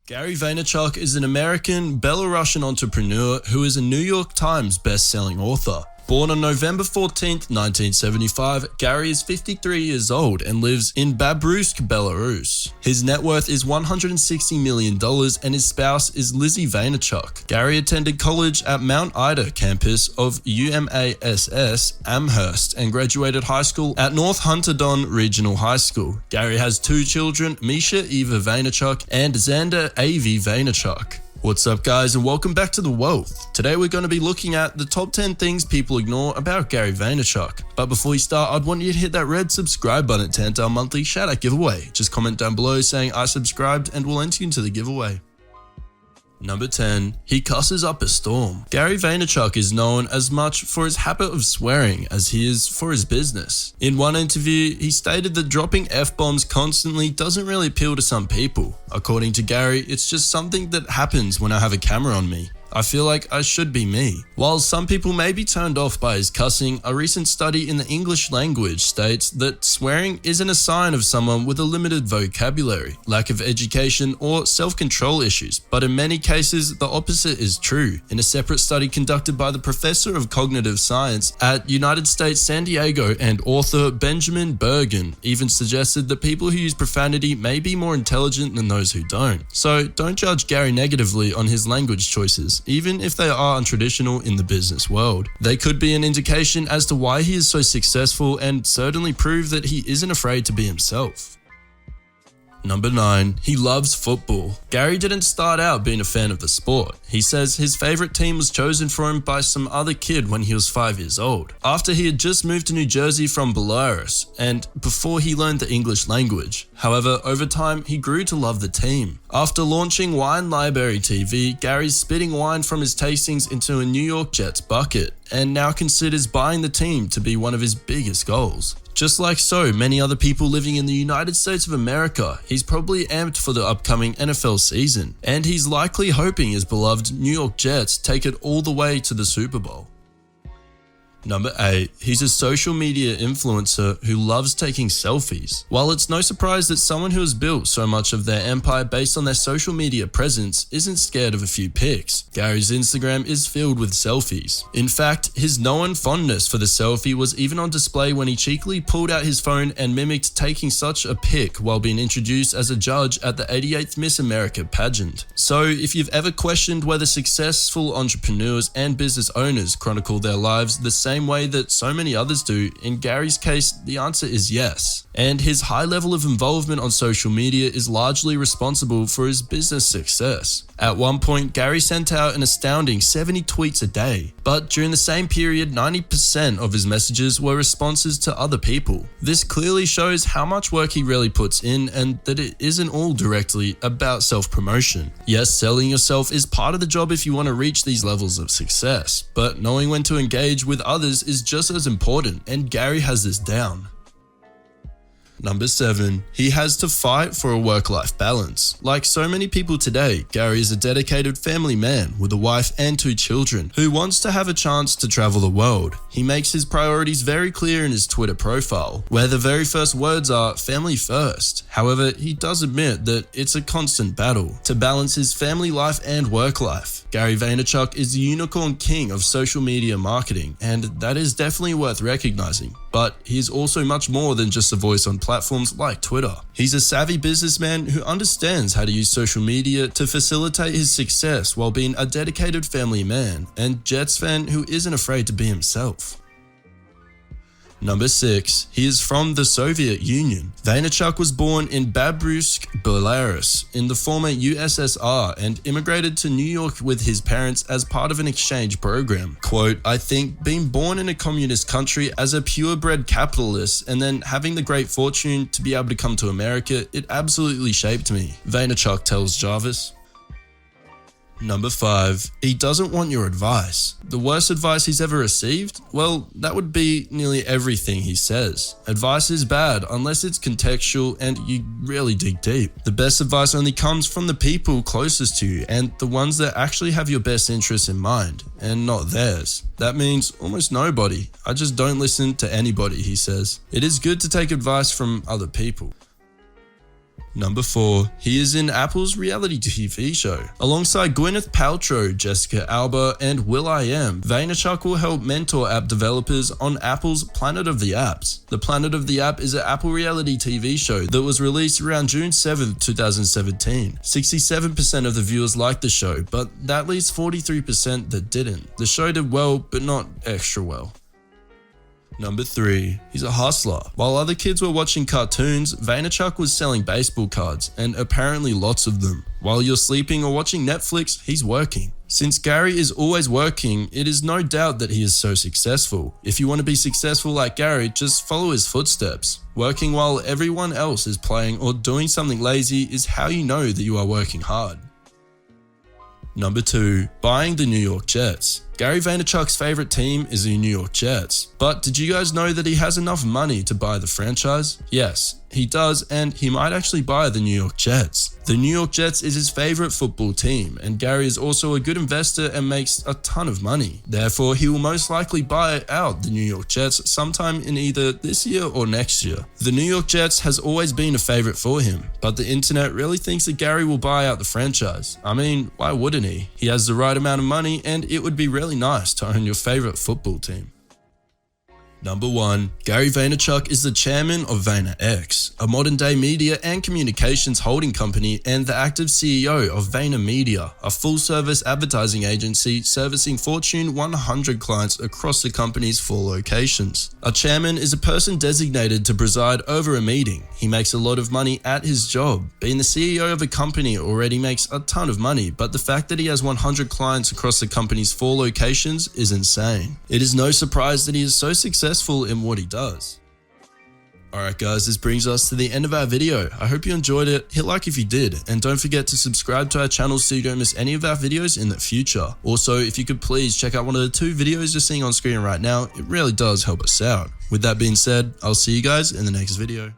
Gary Vaynerchuck is an American, Belarusian entrepreneur who is a New York Times best-selling author. Born on November 14, 1975, Gary is 53 years old and lives in Babrusk, Belarus. His net worth is $160 million and his spouse is Lizzie Vaynerchuck. Gary attended college at Mount Ida campus of UMass Amherst and graduated high school at North Hunterdon Regional High School. Gary has two children, Misha Eva Vaynerchuck and Xander Avi Vaynerchuck. What's up guys, and welcome back to The Wealth. Today we're going to be looking at the top 10 things people ignore about Gary Vaynerchuck. But before we start, I'd want you to hit that red subscribe button to enter our monthly shout out giveaway. Just comment down below saying I subscribed and we'll enter you into the giveaway. Number 10. He cusses up a storm. Gary Vaynerchuck is known as much for his habit of swearing as he is for his business. In one interview, he stated that dropping F-bombs constantly doesn't really appeal to some people. According to Gary, it's just something that happens when I have a camera on me. I feel like I should be me. While some people may be turned off by his cussing, a recent study in the English language states that swearing isn't a sign of someone with a limited vocabulary, lack of education, or self-control issues, but in many cases, the opposite is true. In a separate study conducted by the professor of cognitive science at United States San Diego and author Benjamin Bergen even suggested that people who use profanity may be more intelligent than those who don't. So don't judge Gary negatively on his language choices. Even if they are untraditional in the business world. They could be an indication as to why he is so successful and certainly prove that he isn't afraid to be himself. Number 9. He loves football. Gary didn't start out being a fan of the sport. He says his favorite team was chosen for him by some other kid when he was 5 years old, after he had just moved to New Jersey from Belarus and before he learned the English language. However, over time, he grew to love the team. After launching Wine Library TV, Gary's spitting wine from his tastings into a New York Jets bucket and now considers buying the team to be one of his biggest goals. Just like so many other people living in the United States of America, he's probably amped for the upcoming NFL season, and he's likely hoping his beloved New York Jets take it all the way to the Super Bowl. Number 8. He's a social media influencer who loves taking selfies. While it's no surprise that someone who has built so much of their empire based on their social media presence isn't scared of a few pics, Gary's Instagram is filled with selfies. In fact, his known fondness for the selfie was even on display when he cheekily pulled out his phone and mimicked taking such a pic while being introduced as a judge at the 88th Miss America pageant. So if you've ever questioned whether successful entrepreneurs and business owners chronicle their lives the same way that so many others do, in Gary's case, the answer is yes. And his high level of involvement on social media is largely responsible for his business success. At one point, Gary sent out an astounding 70 tweets a day, but during the same period, 90% of his messages were responses to other people. This clearly shows how much work he really puts in and that it isn't all directly about self-promotion. Yes, selling yourself is part of the job if you want to reach these levels of success, but knowing when to engage with others is just as important, and Gary has this down. Number 7. He has to fight for a work-life balance. Like so many people today, Gary is a dedicated family man with a wife and 2 children who wants to have a chance to travel the world. He makes his priorities very clear in his Twitter profile, where the very first words are family first. However, he does admit that it's a constant battle to balance his family life and work life. Gary Vaynerchuck is the unicorn king of social media marketing, and that is definitely worth recognizing. But he is also much more than just a voice on platforms like Twitter. He's a savvy businessman who understands how to use social media to facilitate his success while being a dedicated family man and Jets fan who isn't afraid to be himself. Number 6. He is from the Soviet Union. Vaynerchuck was born in Babrusk, Belarus, in the former USSR and immigrated to New York with his parents as part of an exchange program. Quote, "I think being born in a communist country as a purebred capitalist and then having the great fortune to be able to come to America, it absolutely shaped me," Vaynerchuck tells Jarvis. Number 5. He doesn't want your advice. The worst advice he's ever received? Well, that would be nearly everything he says. Advice is bad unless it's contextual and you really dig deep. The best advice only comes from the people closest to you and the ones that actually have your best interests in mind, and not theirs. That means almost nobody. I just don't listen to anybody, he says. It is good to take advice from other people. Number 4. He is in Apple's reality TV show. Alongside Gwyneth Paltrow, Jessica Alba, and will.i.am, Vaynerchuck will help mentor app developers on Apple's Planet of the Apps. The Planet of the App is an Apple reality TV show that was released around June 7, 2017. 67% of the viewers liked the show, but that leaves 43% that didn't. The show did well, but not extra well. Number 3. He's a hustler. While other kids were watching cartoons, Vaynerchuck was selling baseball cards, and apparently lots of them. While you're sleeping or watching Netflix, he's working. Since Gary is always working, it is no doubt that he is so successful. If you want to be successful like Gary, just follow his footsteps. Working while everyone else is playing or doing something lazy is how you know that you are working hard. Number 2. Buying the New York Jets. Gary Vaynerchuck's favorite team is the New York Jets. But did you guys know that he has enough money to buy the franchise? Yes, he does, and he might actually buy the New York Jets. The New York Jets is his favorite football team, and Gary is also a good investor and makes a ton of money. Therefore, he will most likely buy out the New York Jets sometime in either this year or next year. The New York Jets has always been a favorite for him, but the internet really thinks that Gary will buy out the franchise. I mean, why wouldn't he? He has the right amount of money, and it would be really nice to own your favorite football team. Number 1. Gary Vaynerchuck is the chairman of VaynerX, a modern-day media and communications holding company and the active CEO of VaynerMedia, a full-service advertising agency servicing Fortune 100 clients across the company's 4 locations. A chairman is a person designated to preside over a meeting. He makes a lot of money at his job. Being the CEO of a company already makes a ton of money, but the fact that he has 100 clients across the company's 4 locations is insane. It is no surprise that he is so successful in what he does. Alright guys, this brings us to the end of our video. I hope you enjoyed it. Hit like if you did, and don't forget to subscribe to our channel so you don't miss any of our videos in the future. Also, if you could please check out one of the 2 videos you're seeing on screen right now, it really does help us out. With that being said, I'll see you guys in the next video.